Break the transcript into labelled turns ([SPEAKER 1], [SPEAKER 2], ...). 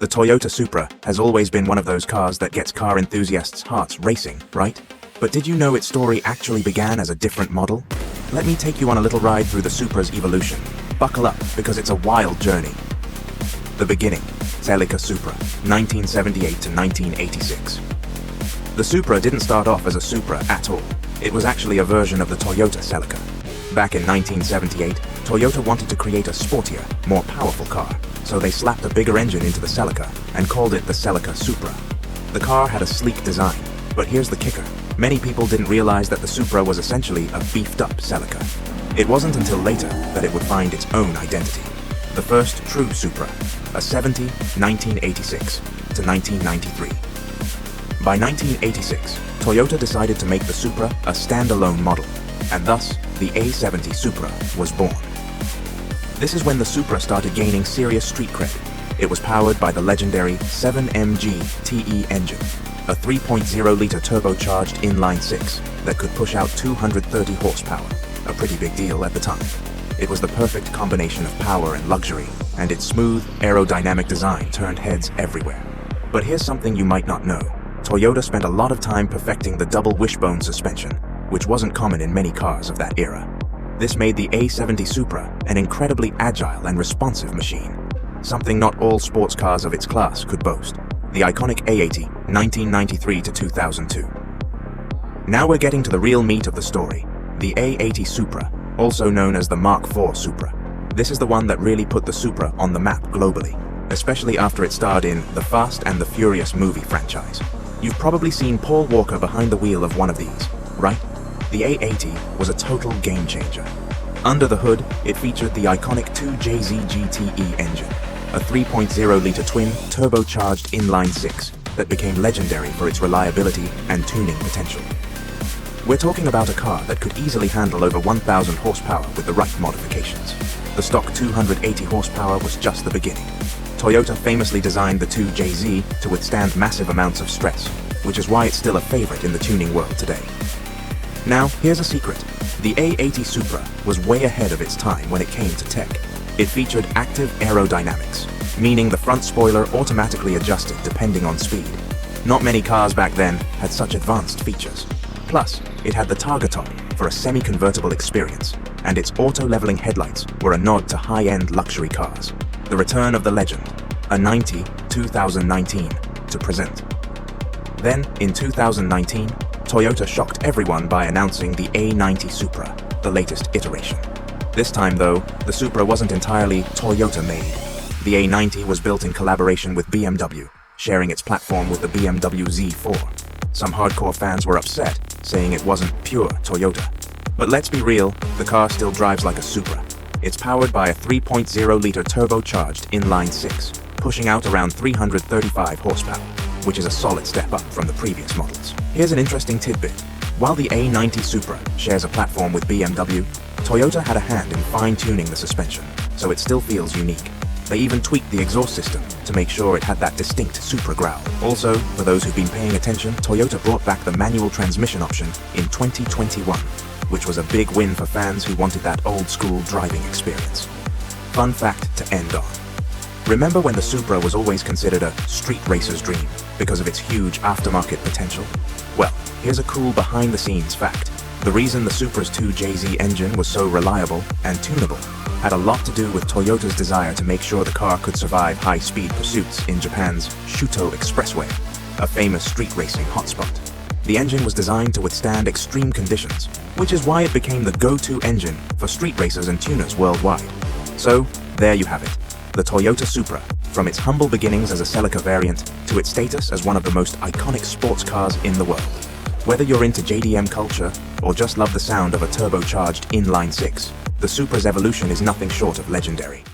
[SPEAKER 1] The Toyota Supra has always been one of those cars that gets car enthusiasts' hearts racing, right? But did you know its story actually began as a different model? Let me take you on a little ride through the Supra's evolution. Buckle up, because it's a wild journey. The beginning, Celica Supra, 1978 to 1986. The Supra didn't start off as a Supra at all. It was actually a version of the Toyota Celica. Back in 1978, Toyota wanted to create a sportier, more powerful car, so they slapped a bigger engine into the Celica and called it the Celica Supra. The car had a sleek design, but here's the kicker. Many people didn't realize that the Supra was essentially a beefed-up Celica. It wasn't until later that it would find its own identity. The first true Supra, a 1986 to 1993. By 1986, Toyota decided to make the Supra a standalone model, and thus, the A70 Supra was born. This is when the Supra started gaining serious street cred. It was powered by the legendary 7MG TE engine, a 3.0-liter turbocharged inline-six that could push out 230 horsepower, a pretty big deal at the time. It was the perfect combination of power and luxury, and its smooth, aerodynamic design turned heads everywhere. But here's something you might not know. Toyota spent a lot of time perfecting the double wishbone suspension, which wasn't common in many cars of that era. This made the A70 Supra an incredibly agile and responsive machine, something not all sports cars of its class could boast. The iconic A80, 1993 to 2002. Now we're getting to the real meat of the story, the A80 Supra, also known as the Mark IV Supra. This is the one that really put the Supra on the map globally, especially after it starred in the Fast and the Furious movie franchise. You've probably seen Paul Walker behind the wheel of one of these, right? The A80 was a total game changer. Under the hood, it featured the iconic 2JZ GTE engine, a 3.0-liter twin turbocharged inline-six that became legendary for its reliability and tuning potential. We're talking about a car that could easily handle over 1,000 horsepower with the right modifications. The stock 280 horsepower was just the beginning. Toyota famously designed the 2JZ to withstand massive amounts of stress, which is why it's still a favorite in the tuning world today. Now, here's a secret. The A80 Supra was way ahead of its time when it came to tech. It featured active aerodynamics, meaning the front spoiler automatically adjusted depending on speed. Not many cars back then had such advanced features. Plus, it had the Targa top for a semi-convertible experience, and its auto-leveling headlights were a nod to high-end luxury cars. The return of the legend, a 2019 to present. Then, in 2019, Toyota shocked everyone by announcing the A90 Supra, the latest iteration. This time though, the Supra wasn't entirely Toyota-made. The A90 was built in collaboration with BMW, sharing its platform with the BMW Z4. Some hardcore fans were upset, saying it wasn't pure Toyota. But let's be real, the car still drives like a Supra. It's powered by a 3.0-liter turbocharged inline-six, pushing out around 335 horsepower, which is a solid step up from the previous models. Here's an interesting tidbit. While the A90 Supra shares a platform with BMW, Toyota had a hand in fine-tuning the suspension, so it still feels unique. They even tweaked the exhaust system to make sure it had that distinct Supra growl. Also, for those who've been paying attention, Toyota brought back the manual transmission option in 2021, which was a big win for fans who wanted that old-school driving experience. Fun fact to end on. Remember when the Supra was always considered a street racer's dream because of its huge aftermarket potential? Well, here's a cool behind-the-scenes fact. The reason the Supra's 2JZ engine was so reliable and tunable had a lot to do with Toyota's desire to make sure the car could survive high-speed pursuits in Japan's Shuto Expressway, a famous street racing hotspot. The engine was designed to withstand extreme conditions, which is why it became the go-to engine for street racers and tuners worldwide. So, there you have it. The Toyota Supra, from its humble beginnings as a Celica variant to its status as one of the most iconic sports cars in the world. Whether you're into JDM culture or just love the sound of a turbocharged inline-six, the Supra's evolution is nothing short of legendary.